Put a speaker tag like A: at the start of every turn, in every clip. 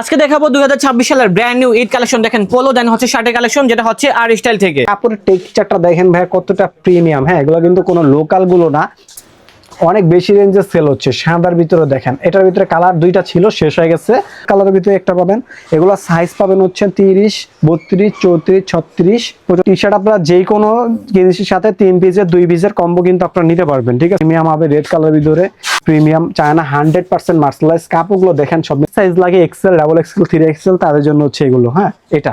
A: আজকে দেখাবো 2026 সালের ব্র্যান্ড নিউ ঈদ কালেকশন। দেখেন পোলো দেন হচ্ছে শার্টের কালেকশন, যেটা হচ্ছে আর স্টাইল থেকে।
B: কাপড়ের টেক্সচারটা দেখেন ভাই কতটা প্রিমিয়াম। হ্যাঁ, এগুলো কিন্তু কোনো লোকাল গুলো না, অনেক বেশি রেঞ্জে সেল হচ্ছে। সাদার ভিতরে দেখেন, এটার ভিতরে কালার দুইটা ছিল, শেষ হয়ে গেছে। কালারের ভিতরে একটা পাবেন। এগুলো সাইজ পাবেন হচ্ছে 30, 32, 34, 36। টি শার্ট আপনারা যে কোনো জিনিসের সাথে 3 পিসের 2 পিসের কম্বো কিন্তু আপনারা নিতে পারবেন। ঠিক আছে, প্রিমিয়াম হবে রেড কালারের ভিতরে, প্রিমিয়াম চায়না 100% মার্সেলাইজ। কাপড়গুলো দেখেন সব সাইজ লাগে, এক্সেল, ডাবল এক্সেল, 3XL, তাদের জন্য হচ্ছে এগুলো। হ্যাঁ, এটা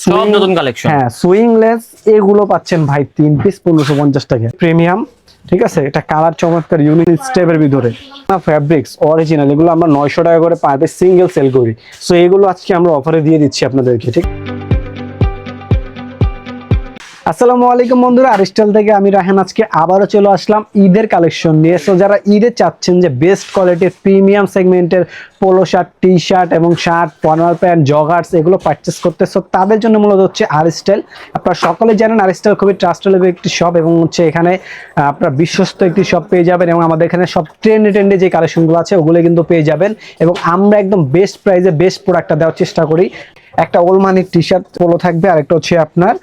A: সব নতুন কালেকশন।
B: হ্যাঁ, সুইংলেস এগুলো পাচ্ছেন ভাই 3 পিস 1550 টাকা, প্রিমিয়াম। ঠিক আছে, এটা কালার চমৎকার, ইউনিক স্টেপের ভিতরে ফ্যাব্রিক্স অরিজিনাল। এগুলো আমরা 900 টাকা করে পার পিস সিঙ্গেল সেল করি। সো এগুলো আজকে আমরা অফারে দিয়ে দিচ্ছি আপনাদেরকে। ঠিক, আসসালামু আলাইকুম বন্ধুরা, আরিস্টাইল থেকে আমি রাহান। আজকে আবারও চলে আসলাম ঈদের কালেকশন নিয়ে। সো যারা ঈদে চাচ্ছেন যে বেস্ট কোয়ালিটির প্রিমিয়াম সেগমেন্টের পোলো শার্ট, টি শার্ট এবং শার্ট, ফর্মাল প্যান্ট, জগার্স এগুলো পারচেস করতে, সো তাদের জন্য মূলত হচ্ছে আরিস্টাইল। আপনারা সকলে জানেন আরিস্টাইল খুবই ট্রাস্টেবল একটি শপ, এবং হচ্ছে এখানে আপনারা বিশ্বস্ত একটি শপ পেয়ে যাবেন। এবং আমাদের এখানে সব ট্রেন্ডে যে কালেকশনগুলো আছে ওগুলো কিন্তু পেয়ে যাবেন। এবং আমরা একদম বেস্ট প্রাইসে বেস্ট প্রোডাক্টটা দেওয়ার চেষ্টা করি। একটা ওলমানির টি শার্ট পোলো থাকবে, আর একটা হচ্ছে আপনার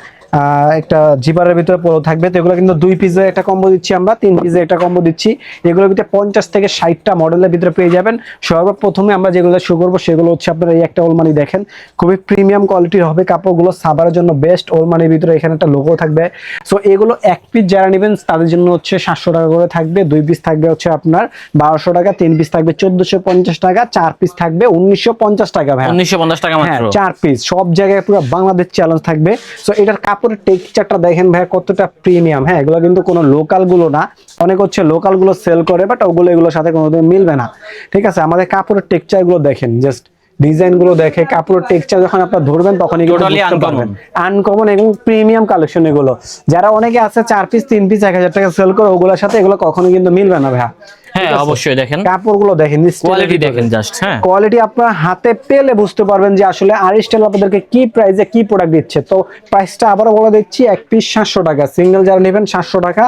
B: একটা জিপারের ভিতরে পোলো থাকবে। তো এগুলো কিন্তু 2 পিসের একটা কম্বো দিচ্ছি, আমরা 3 পিসের একটা কম্বো দিচ্ছি। এগুলোর ভিতরে 50 থেকে 60টা মডেলের ভিতরে পেয়ে যাবেন। সর্বপ্রথমে আমরা যেগুলো শুরু করবো সেগুলো হচ্ছে আপনার এই একটা ওলমানি দেখেন, খুবই প্রিমিয়াম কোয়ালিটির হবে কাপড়গুলো, সাবারের জন্য বেস্ট। ওলমানির ভিতরে এখানে একটা লোগো থাকবে। সো এগুলো 1 পিস যারা নেবেন তাদের জন্য হচ্ছে 700 টাকা করে থাকবে, 2 পিস থাকবে হচ্ছে আপনার 1200 টাকা, 3 পিস থাকবে 1450 টাকা, 4 পিস থাকবে 1950 টাকা। ভাই
A: 1950 টাকা মাত্র।
B: 4 পিস, সব জায়গায় পুরো বাংলাদেশ চ্যালেঞ্জ থাকবে। সো এটার কাপড়ের টেক্সচারটা দেখেন ভাই কতটা প্রিমিয়াম। হ্যাঁ, এগুলো কিন্তু কোনো লোকাল গুলো না, অনেক হচ্ছে লোকাল গুলো সেল করে, বাট ওগুলো এগুলোর সাথে কোনোদিন মিলবে না। ঠিক আছে, আমাদের কাপড়ের টেক্সচার গুলো দেখেন, জাস্ট ডিজাইন গুলো দেখে কাপড়ের টেক্সচার যখন আপনারা ধরবেন তখনই
A: টোটালি আনকমন
B: আনকমন এবং প্রিমিয়াম কালেকশন এগুলো। যারা অনেকে আছে 4 পিস 3 পিস 1000 টাকা সেল করে, ওগুলোর সাথে এগুলো কখনো কিন্তু মিলবে না ভাই।
A: হ্যাঁ, অবশ্যই দেখেন
B: কাপড়গুলো দেখেন,
A: কোয়ালিটি দেখেন জাস্ট। হ্যাঁ,
B: কোয়ালিটি আপনারা হাতে পেলে বুঝতে পারবেন যে আসলে আরিস্টাইল আপনাদেরকে কি প্রাইসে কি প্রোডাক্ট দিচ্ছে। তো প্রাইসটা আবারও বলে দিচ্ছি, 1 পিস 700 টাকা, সিঙ্গেল যারা নেবেন 700 টাকা,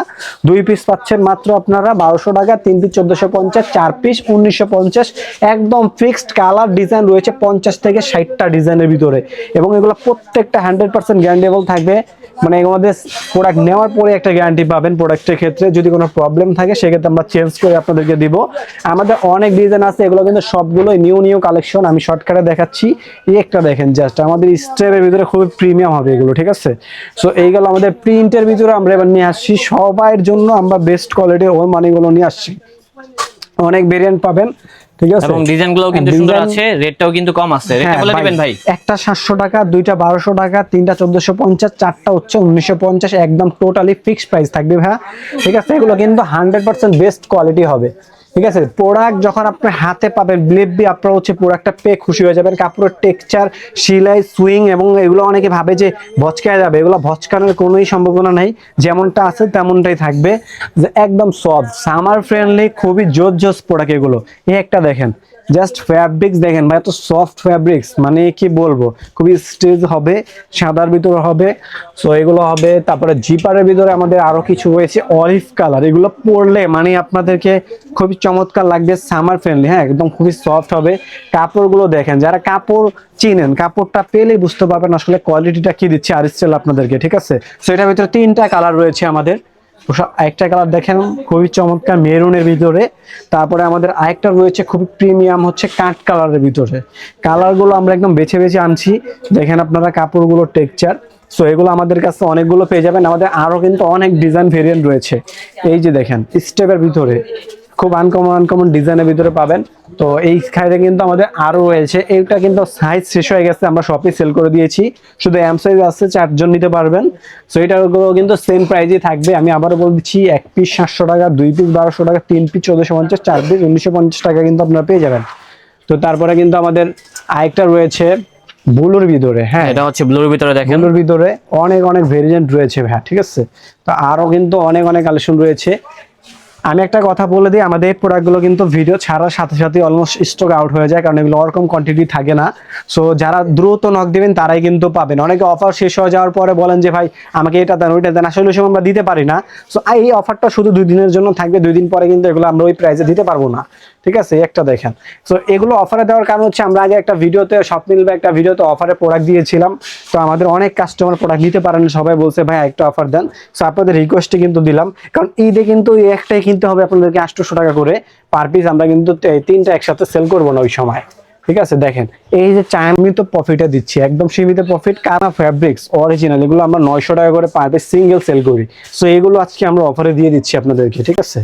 B: 2 পিস পাচ্ছেন মাত্র আপনারা 1200 টাকা, 3 পিস 1450, 4 পিস 1950। একদম ফিক্সড কালার ডিজাইন রয়েছে 50 থেকে 60টা ডিজাইনের ভিতরে, এবং এগুলো প্রত্যেকটা 100% গ্যারান্টেবল থাকবে। মানে আমাদের প্রোডাক্ট নেওয়ার পরে একটা গ্যারান্টি পাবেন। প্রোডাক্টের ক্ষেত্রে যদি কোনো প্রবলেম থাকে সেক্ষেত্রে আমরা চেঞ্জ করে আপনাদেরকে দিব। আমাদের অনেক ডিজাইন আছে, এগুলো কিন্তু সবগুলোই নিউ কালেকশন। আমি শর্টকাটে দেখাচ্ছি, এই একটা দেখেন জাস্ট, আমাদের স্টেপের ভিতরে খুবই প্রিমিয়াম হবে এগুলো। ঠিক আছে, সো এইগুলো আমাদের প্রিন্টের ভিতরে আমরা এবার নিয়ে আসছি সবার জন্য। আমরা বেস্ট কোয়ালিটির ওই মানিগুলো নিয়ে আসছি, অনেক ভেরিয়েন্ট পাবেন। ঠিক আছে,
A: এবং ডিজাইনগুলোও কিন্তু সুন্দর আছে, রেটটাও কিন্তু কম আছে। রেটটা বলে দিবেন ভাই।
B: একটা 700 টাকা, দুইটা 1200 টাকা, তিনটা 1450, চারটা হচ্ছে 1950। একদম টোটালি ফিক্সড প্রাইস থাকবে ভাই। ঠিক আছে, এগুলো কিন্তু 100% বেস্ট কোয়ালিটি হবে। ঠিক আছে, প্রোডাক্ট যখন আপনি হাতে পাবেন বিলিভলি আপনারা হচ্ছে প্রোডাক্টটা পেয়ে খুশি হয়ে যাবেন। কাপড়ের টেক্সচার, সেলাই, সুইং, এবং এগুলো অনেকে ভাবে যে ভচকায় যাবে, এগুলো ভচকানোর কোনোই সম্ভাবনা নাই। যেমনটা আছে তেমনটাই থাকবে, যে একদম সফট, সামার ফ্রেন্ডলি, খুবই জোস প্রোডাক্ট এগুলো। এই একটা দেখেন জাস্ট, ফ্যাব্রিক্স দেখেন ভাই, এত সফট ফ্যাব্রিক্স, মানে কি বলবো, খুবই স্টেজ হবে, সাদার ভিতরে হবে। সো এগুলো হবে। তারপরে জিপারের ভিতরে আমাদের আরো কিছু রয়েছে অলিভ কালার, এগুলো পরলে মানে আপনাদেরকে খুবই চমৎকার লাগবে, সামার ফ্রেন্ডলি। হ্যাঁ, একদম খুবই সফট হবে। কাপড়গুলো দেখেন, যারা কাপড় চিনেন কাপড়টা পেলেই বুঝতে পারবেন আসলে কোয়ালিটিটা কি দিচ্ছে আরিস্টাইল আপনাদেরকে। ঠিক আছে, সো এটার ভিতরে 3টা কালার রয়েছে আমাদের। একটা কালার দেখেন খুবই চমৎকার মেরুনের ভিতরে। তারপরে আমাদের আরেকটা রয়েছে খুবই প্রিমিয়াম, হচ্ছে কাঠ কালারের ভিতরে। কালারগুলো আমরা একদম বেছে আনছি, দেখেন আপনারা কাপড়গুলো টেক্সচার। সো এগুলো আমাদের কাছে অনেকগুলো পেয়ে যাবেন। আমাদের আরো কিন্তু অনেক ডিজাইন ভেরিয়েন্ট রয়েছে। এই যে দেখেন স্টেপের ভিতরে খুব আনকমন ডিজাইনের ভিতরে পাবেন। তো এই সাইজে কিন্তু আমাদের আরো রয়েছে। এইটা কিন্তু সাইজ শেষ হয়ে গেছে, আমরা শপে সেল করে দিয়েছি। শুধু এম সাইজ আছে, 4 জন নিতে পারবেন। সো এটাগুলো কিন্তু সেম প্রাইজে থাকবে। আমি আবারও বলে দিচ্ছি, 1 পিস 700 টাকা, 2 পিস 1200 টাকা, 3 পিস 1450, 4 পিস 1950 টাকা কিন্তু আপনারা পেয়ে যাবেন। তো তারপরে কিন্তু আমাদের আরেকটা রয়েছে ব্লুর ভিতরে। হ্যাঁ,
A: এটা হচ্ছে ব্লুর ভিতরে, দেখেন
B: ব্লুর ভিতরে অনেক ভেরিয়েন্ট রয়েছে ভাই। ঠিক আছে, তো আরো কিন্তু অনেক কালেকশন রয়েছে। আমি একটা কথা বলে দিই, আমাদের এই প্রোডাক্টগুলো কিন্তু ভিডিও ছাড়ার সাথে সাথে অলমোস্ট স্টক আউট হয়ে যায়, কারণ এগুলো ওরকম কোয়ান্টিটি থাকে না। সো যারা দ্রুত নক দিবেন তারাই কিন্তু পাবেন। অনেকে অফার শেষ হয়ে যাওয়ার পরে বলেন যে ভাই আমাকে এটা দেন ওইটা দেন, আসলে ওই সময় আমরা দিতে পারি না। সো এই অফারটা শুধু 2 দিনের জন্য থাকবে, 2 দিন পরে কিন্তু এগুলো আমরা ওই প্রাইসে দিতে পারবো না, ঠিক আছে? একটা দেখেন। সো এগুলো অফারে দেওয়ার কারণ হচ্ছে আমরা আগে একটা ভিডিওতে শপ মিলবে একটা ভিডিওতে অফারে প্রোডাক্ট দিয়েছিলাম, তো আমাদের অনেক কাস্টমার প্রোডাক্ট নিতে পারেন, সবাই বলছে ভাই একটা অফার দেন। সো আপনাদের রিকোয়েস্টে কিন্তু দিলাম, কারণ ঈদে কিন্তু এই একটাই কিনতে হবে আপনাদেরকে 800 টাকা করে পার পিস। আমরা কিন্তু 3টা একসাথে সেল করবো না ওই সময়, ঠিক আছে? দেখেন এই যে সীমিত প্রফিটে দিচ্ছি, একদম সীমিত প্রফিট। কানা ফ্যাব্রিক্স অরিজিনাল, এগুলো আমরা 900 টাকা করে পার পিস সিঙ্গেল সেল করি। সো এগুলো আজকে আমরা অফারে দিয়ে দিচ্ছি আপনাদেরকে, ঠিক আছে?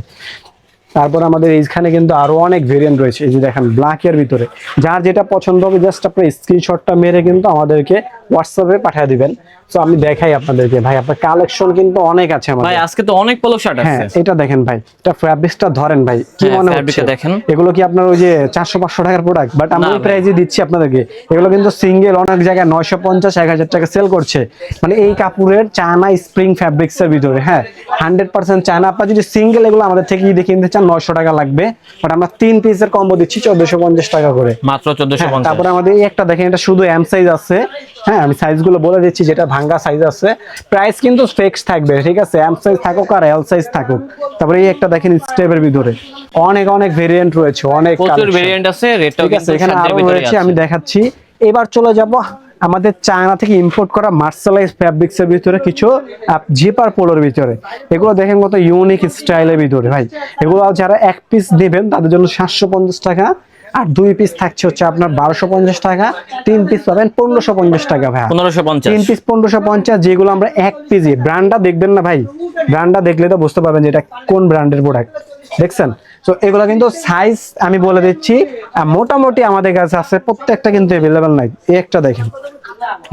B: তারপর আমাদের এইখানে কিন্তু আরো অনেক ভেরিয়েন্ট রয়েছে। এই যে দেখেন ব্ল্যাক এর ভিতরে যার যেটা পছন্দ হবে জাস্ট আপনি স্ক্রিনশটটা মেরে কিন্তু আমাদেরকে হোয়াটসঅ্যাপে পাঠিয়ে দিবেন। সো আমি দেখাই আপনাদেরকে, ভাই আপনার কালেকশন কিন্তু অনেক আছে আমাদের।
A: ভাই আজকে তো অনেক পোলো শার্ট
B: হ্যাঁ
A: আছে।
B: এটা দেখেন ভাই, এটা ফ্যাব্রিক্সটা ধরেন ভাই, কি
A: হ্যাঁ,
B: মনে
A: ফ্যাব্রিকটা
B: হচ্ছে
A: দেখেন।
B: এগুলো কি আপনার ওই যে 400-500 টাকার প্রোডাক্ট? বাট আমরা
A: না
B: ওই
A: ভাই।
B: প্রাইসে দিচ্ছি আপনাদেরকে। এগুলো কিন্তু সিঙ্গেল অনেক জায়গায় 950-1000 টাকা সেল করছে, মানে এই কাপড়ের চায়না স্প্রিং ফ্যাব্রিক্স এর ভিতরে। হ্যাঁ 100% চায়না। আপনার যদি সিঙ্গেল এগুলো আমাদের থেকে যদি কিনতে চান 900 টাকা লাগবে, বাট আমরা 3 পিসের কম্বো দিচ্ছি 1450 টাকা করে
A: মাত্র
B: হ্যাঁ,
A: 1450।
B: তারপরে আমাদের এই একটা দেখেন, এটা শুধু এম সাইজ আছে। হ্যাঁ আমি সাইজগুলো বলে দিচ্ছি, যেটা ভাঙ্গা সাইজ আছে। প্রাইস কিন্তু ফিক্স থাকবে, ঠিক আছে? এম সাইজ থাকুক আর এল সাইজ থাকুক। তারপরে এই একটা দেখেন স্টেপের ভিতরে অনেক অনেক ভেরিয়েন্ট রয়েছে, অনেক
A: প্রচুর
B: collection।
A: ভেরিয়েন্ট আছে, রেটটাও
B: ঠিক আছে,
A: কিন্তু
B: এখানে
A: সাধ্যের
B: আরো
A: ভিতরেই
B: রয়েছে,
A: আছে।
B: আমি দেখাচ্ছি। এবার চলে যাব আমাদের চায়না থেকে ইম্পোর্ট করা মার্শালাইজ ফ্যাব্রিক্স এর ভিতরে কিছু জিপার পোলোর ভিতরে। এগুলো দেখেন কত ইউনিক স্টাইলের ভিতরে ভাই। এগুলো যারা এক পিস নেবেন তাদের জন্য 750 টাকা, আর 2 পিস থাকছে হচ্ছে আপনার 1250 টাকা, 3 পিস পাবেন 1550 টাকা ভাই।
A: 1550।
B: 3 পিস 1550, যেগুলো আমরা এক পিসি। ব্র্যান্ডটা দেখবেন না ভাই, ব্র্যান্ডটা দেখলে তো বুঝতে পারবেন যে এটা কোন ব্র্যান্ডের প্রোডাক্ট, দেখছেন? তো এগুলো কিন্তু সাইজ আমি বলে দিচ্ছি মোটামুটি আমাদের কাছে আছে, প্রত্যেকটা কিন্তু अवेलेबल নাই। এই একটা দেখেন,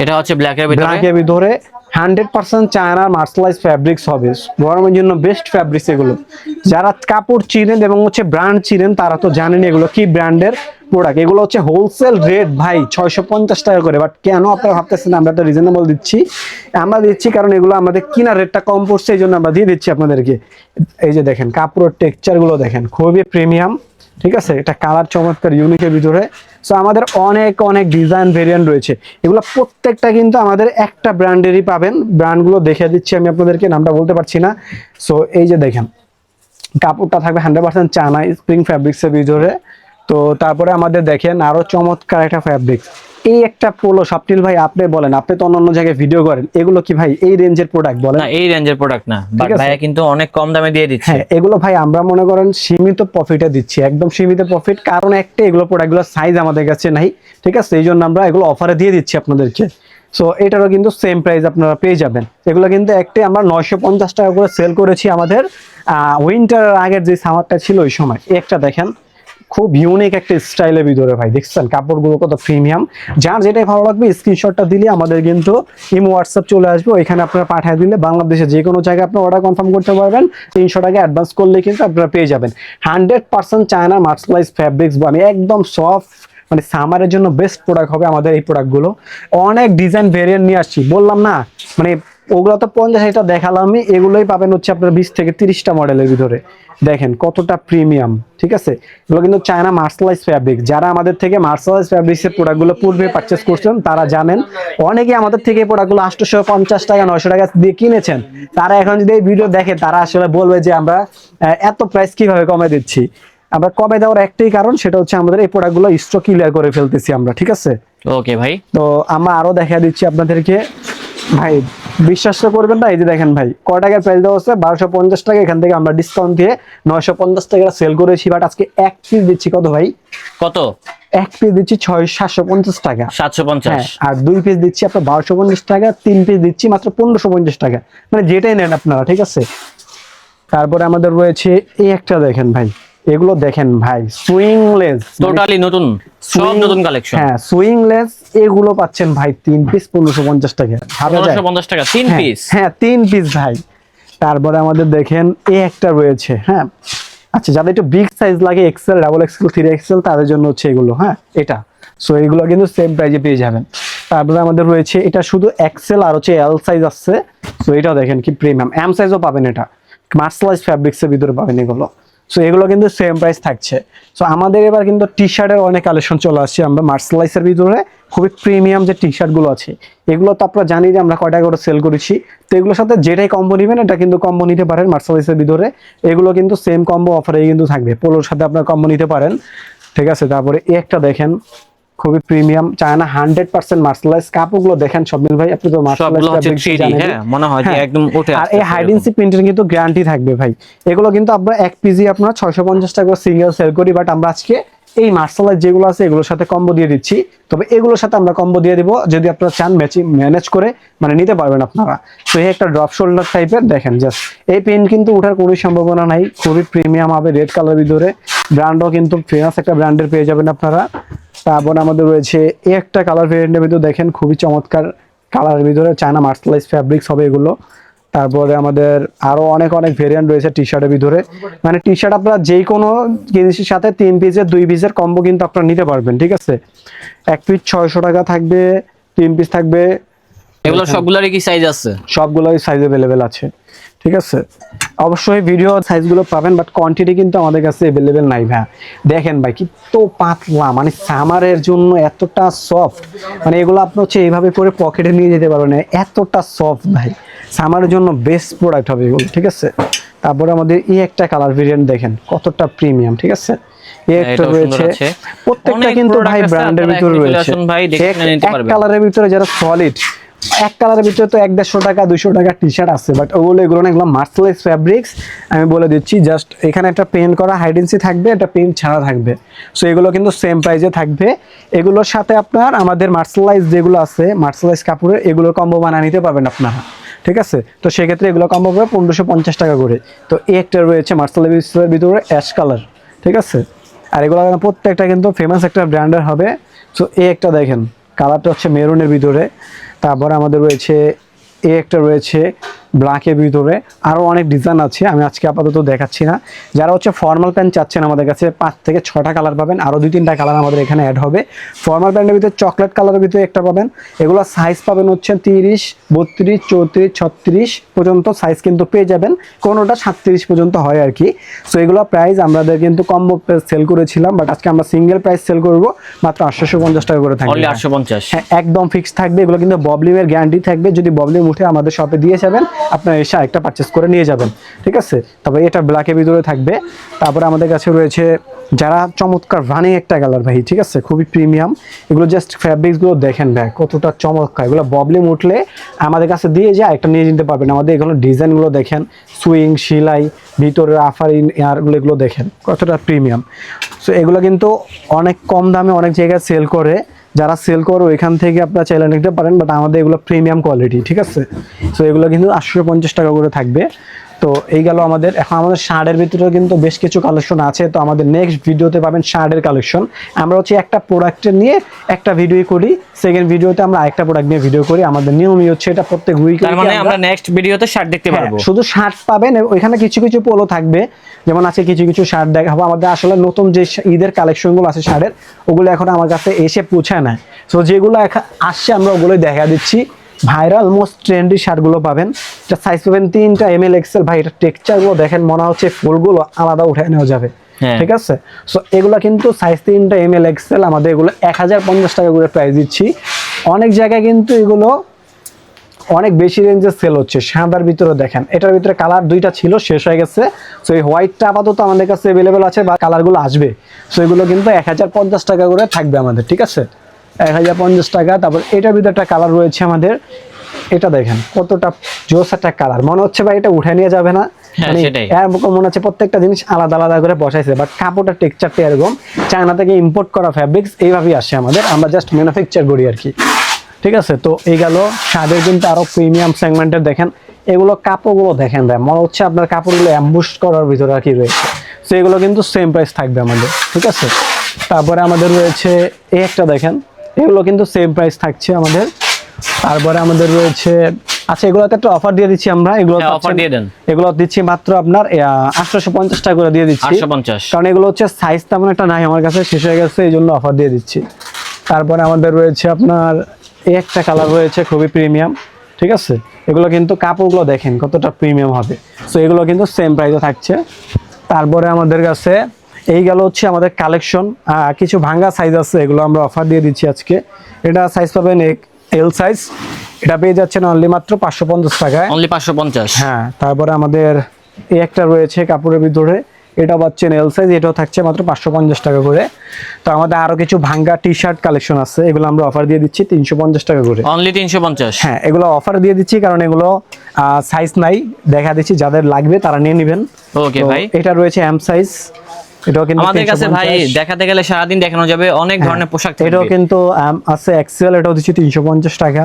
A: এটা হচ্ছে ব্ল্যাক এর ভিতরে।
B: ব্ল্যাকের ভিতরে 100% চায়নার মার্শালাইজ ফ্যাব্রিক্স হবে, গরমের জন্য বেস্ট ফ্যাব্রিক্স এগুলো। যারা কাপড় চিনেন এবং হচ্ছে ব্র্যান্ড চিনেন তারা তো জানেন এগুলো কি ব্র্যান্ডের প্রোডাক্ট। এগুলো হচ্ছে হোলসেল রেট ভাই 650 টাকা করে। বাট কেন আপনারা ভাবতেছেন আমরা তো রিজনেবল দিচ্ছি? আমরা দিচ্ছি কারণ এগুলো আমাদের কিনা রেটটা কম পড়ছে, এই জন্য আমরা দিয়ে দিচ্ছি আপনাদেরকে। এই যে দেখেন কাপড়ের টেক্সচার গুলো দেখেন, খুবই প্রিমিয়াম, ঠিক আছে? এটা কালার চমৎকার ইউনিকের ভিতরে। সো আমাদের অনেক অনেক ডিজাইন ভেরিয়েন্ট রয়েছে, এগুলো প্রত্যেকটা কিন্তু আমাদের একটা ব্র্যান্ডেরই পাবেন। ব্র্যান্ডগুলো দেখে দিচ্ছি আমি আপনাদেরকে, নামটা বলতে পারছি না। সো এই যে দেখেন কাপড়টা থাকবে 100% চায়না স্প্রিং ফ্যাব্রিক্স এর ভিতরে। তো তারপরে আমাদের দেখেন আরো চমৎকার একটা ফ্যাব্রিক্স, এই একটা পোলো। স্বপ্নিল ভাই আপনি বলেন, আপনি তো অন্য জায়গায় ভিডিও করেন, এগুলো কি ভাই এই রেঞ্জের প্রোডাক্ট বলেন?
A: না, এই রেঞ্জের প্রোডাক্ট না, বাট
B: ঠিক আছে।
A: ভাইয়া কিন্তু অনেক কম দামে দিয়ে দিচ্ছে।
B: হ্যাঁ এগুলো ভাই আমরা মনে করেন সীমিত প্রফিটে দিচ্ছি, একদম সীমিত প্রফিট। কারণ একটা এগুলো প্রোডাক্টগুলো সাইজ আমাদের কাছে নাই, ঠিক আছে? এই জন্য আমরা এগুলো অফারে দিয়ে দিচ্ছি আপনাদেরকে। সো এটারও কিন্তু সেম প্রাইস আপনারা পেয়ে যাবেন। এগুলো কিন্তু একটি আমরা 950 টাকা করে সেল করেছি আমাদের উইন্টার আগের যে সামারটা ছিল ওই সময়। একটা দেখেন খুব ইউনিক একটা স্টাইলের ভিতরে ভাই, দেখছেন কাপড়গুলো কত প্রিমিয়াম। যার যেটাই ভালো লাগবে স্ক্রিনশটটা দিলে আমাদের কিন্তু ইমো হোয়াটসঅ্যাপ চলে আসবে, ওইখানে আপনারা পাঠিয়ে দিলে বাংলাদেশে যে কোনো জায়গায় আপনি অর্ডার কনফার্ম করতে পারবেন। 300 টাকা অ্যাডভান্স করলে কিন্তু আপনারা পেয়ে যাবেন 100% চায়না মার্শালাইজ ফ্যাব্রিক্স। আমি একদম সফট, মানে সামারের জন্য বেস্ট প্রোডাক্ট হবে আমাদের এই প্রোডাক্টগুলো। অনেক ডিজাইন ভেরিয়েন্ট নিয়ে আসছি, বললাম না মানে ওগুলো তো 50-60টা দেখালাম আমি, এগুলোই পাবেন হচ্ছে আপনার 20 থেকে 30টা মডেলের ভিতরে। দেখেন কতটা প্রিমিয়াম, ঠিক আছে? এগুলো কিন্তু চায়না মার্শালাইজ ফ্যাব্রিক। যারা আমাদের থেকে মার্শালাইজ ফ্যাব্রিক্সের প্রোডাক্টগুলো পূর্বে পারচেস করছেন তারা জানেন, অনেকে আমাদের থেকে এই প্রোডাক্টগুলো 850 টাকা 900 টাকা দিয়ে কিনেছেন। তারা এখন যদি এই ভিডিও দেখে তারা আসলে বলবে যে আমরা এত প্রাইস কিভাবে কমে দিচ্ছি। আমরা কমে দেওয়ার একটাই কারণ, সেটা হচ্ছে আমাদের এই প্রোডাক্টগুলো স্টক ক্লিয়ার করে ফেলতেছি আমরা, ঠিক আছে?
A: ওকে ভাই।
B: তো আমরা আরো দেখা দিচ্ছি আপনাদেরকে ভাই, বিশ্বাস তো করবেন না। এই যে দেখেন ভাই কয় টাকার প্রাইস দেওয়া হচ্ছে 1250 টাকা, এখান থেকে আমরা ডিসকাউন্ট দিয়ে 950 টাকা সেল করেছি। বাট আজকে এক পিস দিচ্ছি কত ভাই?
A: কত?
B: এক পিস দিচ্ছি 750 টাকা।
A: 750।
B: হ্যাঁ, আর 2 পিস দিচ্ছি আপনার 1250 টাকা, 3 পিস দিচ্ছি মাত্র 1550 টাকা, মানে যেটাই নেন আপনারা, ঠিক আছে? তারপরে আমাদের রয়েছে এই একটা দেখেন ভাই, এগুলো দেখেন ভাই সুইংলেস,
A: টোটালি নতুন, সব নতুন কালেকশন।
B: হ্যাঁ সুইংলেস এগুলো পাচ্ছেন ভাই 3 পিস 1550 টাকা।
A: 1550 টাকা 3 পিস।
B: হ্যাঁ 3 পিস ভাই। তারপরে আমাদের দেখেন এই একটা রয়েছে। হ্যাঁ আচ্ছা, যাদের একটু বিগ সাইজ লাগে এক্সেল, ডাবল এক্সেল, 3XL তাদের জন্য হচ্ছে এগুলো। হ্যাঁ এটা, সো এগুলো কিন্তু সেম প্রাইজে পেয়ে যাবেন। তারপরে আমাদের রয়েছে এটা শুধু এক্সেল আর হচ্ছে এল সাইজ আছে। সো এটাও দেখেন কি প্রিমিয়াম, এম সাইজও পাবেন এটা, মার্শালাইজ ফ্যাব্রিক্সের ভিতরে পাবেন এগুলো। সো এগুলো কিন্তু সেম প্রাইস থাকছে। সো আমাদের এবার কিন্তু টি শার্টের অনেক কালেকশন চলে আসছে আমরা মার্শালাইজের ভিতরে, খুবই প্রিমিয়াম যে টি শার্টগুলো আছে এগুলো তো আপনারা জানি যে আমরা কয় টাকা করে সেল করেছি। তো এগুলোর সাথে যেটাই কম্বো নেবেন এটা কিন্তু কম্বো নিতে পারেন মার্শালাইজের ভিতরে। এগুলো কিন্তু সেম কম্বো অফারে কিন্তু থাকবে, পোলোর সাথে আপনারা কম্বো নিতে পারেন, ঠিক আছে। তারপরে এই একটা দেখেন খুবই প্রিমিয়াম চায়না 100% মার্শালাইজ, কাপড়গুলো দেখেন স্বপ্নিল ভাই, আপনি তো মার্শালাইজ
A: সবগুলো হচ্ছে 3D, হ্যাঁ মনে হয় যে একদম উঠে
B: আর
A: আসছে
B: এই হাইডেন্সি প্রিন্টের কিন্তু গ্যারান্টি থাকবে ভাই। এগুলো কিন্তু আমরা এক পিজি আপনারা 650 টাকা সিঙ্গেল সেল করি, বাট আমরা আজকে এই মার্শালাইজ যেগুলো আছে এগুলোর সাথে কম্বো দিয়ে দিচ্ছি। তবে এগুলোর সাথে আমরা কম্বো দিয়ে দিব, যদি আপনারা চান ম্যানেজ করে মানে নিতে পারবেন আপনারা। তো এই একটা ড্রপ শোল্ডার টাইপের দেখেন জাস্ট, এই পেন কিন্তু ওঠার কোনো সম্ভাবনা নাই, খুবই প্রিমিয়াম হবে, রেড কালার ভিতরে, ব্র্যান্ডও কিন্তু ফেমাস একটা ব্র্যান্ডের পেয়ে যাবেন আপনারা। তারপর আমাদের রয়েছে এই একটা কালার ভেরিয়েন্টের ভিতরে দেখেন খুবই চমৎকার কালারের ভিতরে চায়না মার্শালাইজ ফ্যাব্রিক্স হবে এগুলো। তারপরে আমাদের আরো অনেক অনেক ভেরিয়েন্ট রয়েছে টি শার্টের ভিতরে, মানে টি শার্ট আপনারা যে কোনো জিনিসের সাথে 3 পিসের 2 পিসের কম্বো কিন্তু আপনারা নিতে পারবেন, ঠিক আছে। এক পিস 600 টাকা থাকবে, 3 পিস থাকবে,
A: এগুলো সবগুলোরই কি সাইজ আছে?
B: সবগুলোই সাইজ अवेलेबल আছে, ঠিক আছে। অবশ্যই ভিডিও সাইজগুলো পাবেন, বাট কোয়ান্টিটি কিন্তু আমাদের কাছে अवेलेबल নাই ভাই। দেখেন ভাই কি তো পাতলা, মানে সামারের জন্য এতটা সফট, মানে এগুলো আপনি হচ্ছে এইভাবে করে পকেটে নিয়ে যেতে পারবেন, এতটা সফট ভাই, সামারের জন্য বেস্ট প্রোডাক্ট হবে এগুলো, ঠিক আছে। তারপরে আমাদের এই একটা কালার ভেরিয়েন্ট দেখেন কতটা প্রিমিয়াম, ঠিক আছে। এই একটা রয়েছে, প্রত্যেকটা কিন্তু ভাই ব্র্যান্ডের ভিতরে রয়েছে। এক কালারের ভিতরে যারা সলিড, এক কালারের ভিতরে তো 150 টাকা 200 টাকা টি শার্ট আছে, বাট এগুলো না, এগুলো মার্শালাইজ ফ্যাব্রিক্স। আমি বলে দিচ্ছি জাস্ট, এখানে একটা পেন করা হাইডেন্সি থাকবে, একটা পেন ছাড়া থাকবে। সো এগুলো কিন্তু সেম প্রাইসে থাকবে। এগুলোর সাথে আপনার আমাদের মার্শালাইজ যেগুলো আছে মার্শালাইজ কাপড়ের, এগুলোর কম্বো বানিয়ে নিতে পারবেন আপনারা, ঠিক আছে। তো সেক্ষেত্রে এগুলো কম্বো হবে 1550 টাকা করে। তো এই একটা রয়েছে মার্শালাইজের ভিতরে অ্যাশ কালার, ঠিক আছে। আর এগুলো প্রত্যেকটা কিন্তু ফেমাস একটা ব্র্যান্ডের হবে। সো এই একটা দেখেন কালারটা হচ্ছে মেরুনের ভিতরে। তারপরে আমাদের রয়েছে এই একটা রয়েছে ব্ল্যাকের ভিতরে, আরও অনেক ডিজাইন আছে, আমি আজকে আপাতত দেখাচ্ছি না। যারা হচ্ছে ফর্মাল প্যান্ট চাচ্ছেন আমাদের কাছে 5 থেকে 6টা কালার পাবেন, আরও 2-3টা কালার আমাদের এখানে অ্যাড হবে। ফর্মাল প্যান্টের ভিতরে চকলেট কালারের ভিতরে একটা পাবেন, এগুলো সাইজ পাবেন হচ্ছে 30, 32, 34, 36 পর্যন্ত সাইজ কিন্তু পেয়ে যাবেন, কোনোটা 37 পর্যন্ত হয় আর কি। সো এগুলো প্রাইস আমাদের কিন্তু কম্বো সেল করেছিলাম, বাট আজকে আমরা সিঙ্গেল প্রাইস সেল করব মাত্র 850 টাকা করে থাকবে,
A: অনলি 850।
B: হ্যাঁ একদম ফিক্স থাকবে। এগুলো কিন্তু ববলিমের গ্যারান্টি থাকবে, যদি ববলিম উঠে আমাদের শপে দিয়ে যাবেন, আপনারা এসে একটা পারচেস করে নিয়ে যাবেন, ঠিক আছে। তবে এটা ব্ল্যাকের ভিতরে থাকবে। তারপরে আমাদের কাছে রয়েছে যারা চমৎকার রানিং একটা কালার ভাই, ঠিক আছে, খুবই প্রিমিয়াম। এগুলো জাস্ট ফ্যাব্রিক্সগুলো দেখেন ভাই কতটা চমৎকার, এগুলো ববলিম উঠলে আমাদের কাছে দিয়ে যায় একটা নিয়ে নিতে পারবেন। আমাদের এগুলো ডিজাইনগুলো দেখেন, সুইং সেলাই ভিতরে আফারিন এগুলো দেখেন কতটা প্রিমিয়াম। সো এগুলো কিন্তু অনেক কম দামে অনেক জায়গায় সেল করে, যারা সেল করো এখান থেকে আপনারা চাইলে নিতে পারেন, বাট আমাদের এগুলো প্রিমিয়াম কোয়ালিটি, ঠিক আছে। সো এগুলো কিন্তু 850 টাকা করে থাকবে। তো এই গেল আমাদের। এখন আমাদের শার্টের ভিতরে কিন্তু বেশ কিছু কালেকশন আছে, তো আমাদের নেক্সট ভিডিওতে পাবেন শার্টের কালেকশন। আমরা হচ্ছে একটা প্রোডাক্টের নিয়ে একটা ভিডিও করি, সেকেন্ড ভিডিওতে আমরা আরেকটা প্রোডাক্ট নিয়ে ভিডিও করি, আমাদের নিয়মই হচ্ছে এটা প্রত্যেক উইকে।
A: তার মানে আমরা নেক্সট ভিডিওতে শার্ট দেখতে পারবো,
B: শুধু শার্ট পাবেন, ওইখানে কিছু কিছু পোলো থাকবে, যেমন আছে কিছু কিছু শার্ট দেখাবো। আমাদের আসলে নতুন যে ঈদের কালেকশনগুলো আছে শার্টের, ওগুলো এখন আমার কাছে এসে পৌঁছায় না। সো যেগুলো আসছে আমরা ওগুলোই দেখা দিচ্ছি। ভাইরাল মোস্ট ট্রেন্ডি শার্টগুলো পাবেন, এটা সাইজ পাবেন 3টা ML XL। ভাই এটা টেক্সচারগুলো দেখেন, মনে হচ্ছে ফুলগুলো আলাদা উঠে নেওয়া যাবে, ঠিক আছে। সো এগুলো কিন্তু সাইজ 3টা ML XL, আমাদের এগুলো 1050 টাকা করে প্রাইস দিচ্ছি। অনেক জায়গায় কিন্তু এগুলো অনেক বেশি রেঞ্জে সেল হচ্ছে। সাদার ভিতরে দেখেন, এটার ভিতরে কালার 2টা ছিল, শেষ হয়ে গেছে। সো এই হোয়াইটটা আপাতত আমাদের কাছে অ্যাভেলেবেল আছে, বা কালারগুলো আসবে। সো এগুলো কিন্তু 1050 টাকা করে থাকবে আমাদের, ঠিক আছে, 1050 টাকা। তারপর এটার ভিতরে একটা কালার রয়েছে আমাদের, এটা দেখেন কতটা জোস একটা কালার, মনে হচ্ছে ভাই এটা উঠে নিয়ে যাবে না, মানে এরকম মনে হচ্ছে প্রত্যেকটা জিনিস আলাদা আলাদা করে বসাইছে, বাট কাপড়টার টেক্সচারটা এরকম চায়না থেকে ইম্পোর্ট করা ফ্যাব্রিক্স এইভাবেই আসে আমাদের, আমরা জাস্ট ম্যানুফ্যাকচার করি আর কি, ঠিক আছে। তো এই গেল শার্টের কিন্তু আরো প্রিমিয়াম সেগমেন্টের দেখেন, এগুলো কাপড়গুলো দেখেন ভাই, মনে হচ্ছে আপনার কাপড়গুলো অ্যাম্বুশ করার ভিতরে আর কি রয়েছে। তো এগুলো কিন্তু সেম প্রাইস থাকবে আমাদের, ঠিক আছে। তারপরে আমাদের রয়েছে এই একটা দেখেন, এগুলো কিন্তু সেম প্রাইস থাকছে আমাদের। তারপরে আমাদের রয়েছে, আচ্ছা এগুলোতে একটা অফার দিয়ে দিচ্ছি আমরা, এগুলো
A: অফার দিয়ে দেন,
B: এগুলো দিচ্ছি মাত্র আপনার 850 টাকা করে দিয়ে দিচ্ছি,
A: 850,
B: কারণ এগুলো হচ্ছে সাইজ তেমন একটা নাই আমার কাছে, শেষ হয়ে গেছে, এই জন্য অফার দিয়ে দিচ্ছি। তারপরে আমাদের রয়েছে আপনার এই একটা কালার রয়েছে খুবই প্রিমিয়াম, ঠিক আছে, এগুলো কিন্তু কাপড়গুলো দেখেন কতটা প্রিমিয়াম হবে। সো এগুলো কিন্তু সেম প্রাইসে থাকছে। তারপরে আমাদের কাছে এই গেল হচ্ছে আমাদের কালেকশন, কিছু ভাঙ্গা সাইজ আছে, এগুলো আমরা অফার দিয়ে দিচ্ছি আজকে। এটা সাইজ পাবেন এল সাইজ, এটা পেয়ে যাচ্ছেন অনলি মাত্র 550 টাকায়।
A: অনলি 550।
B: হ্যাঁ, তারপরে আমাদের এই একটা রয়েছে কাপড়ের ভিতরে, এটা পাচ্ছেন এল সাইজ, এটাও থাকছে মাত্র 550 টাকা করে। তো আমাদের আরো কিছু ভাঙ্গা টি শার্ট কালেকশন আছে, এগুলো আমরা অফার দিয়ে দিচ্ছি 350 টাকা করে।
A: অনলি 350।
B: হ্যাঁ, এগুলো অফার দিয়ে দিচ্ছি কারণ এগুলো সাইজ নাই, দেখা দিচ্ছি যাদের লাগবে তারা নিয়ে নেবেন।
A: ওকে ভাই,
B: এটা রয়েছে এম সাইজ, এটাও কিন্তু
A: আমাদের কাছে ভাই
B: 350
A: দেখাতে গেলে সারাদিন দেখানো যাবে, অনেক ধরনের পোশাক
B: এটাও
A: থাকবে।
B: কিন্তু আছে এক্সেল, এটাও দিচ্ছি 350 টাকা।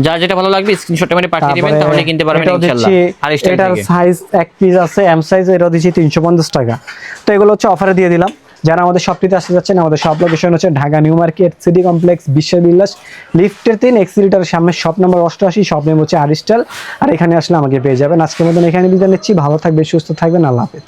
A: যার যেটা ভালো লাগবে স্ক্রিনশট মেরে পাঠিয়ে দিবেন,
B: তারপরে
A: তাহলে কিনতে পারবেন
B: এটাও
A: ইনশাআল্লাহ।
B: দিচ্ছি,
A: আর স্টাইল
B: এটার
A: থেকে
B: সাইজ এক পিস আছে এম সাইজ, এটাও দিচ্ছি 350 টাকা। তো এগুলো হচ্ছে অফারে দিয়ে দিলাম। যারা আমাদের শপটিতে আসতে যাচ্ছেন, আমাদের শপ লোকেশন হচ্ছে Dhaka new market city complex বিশ্বাস লিফটের 3 এক্সিলিটারের সামনে, শপ নাম্বার 88, শপ নেম হচ্ছে আরিস্টাল। আর এখানে আসলে আমাকে পেয়ে যাবেন। আজকের মতন এখানে বিদায় নিচ্ছি, ভালো থাকবেন, সুস্থ থাকবেন, আল্লাহ হাফেজ।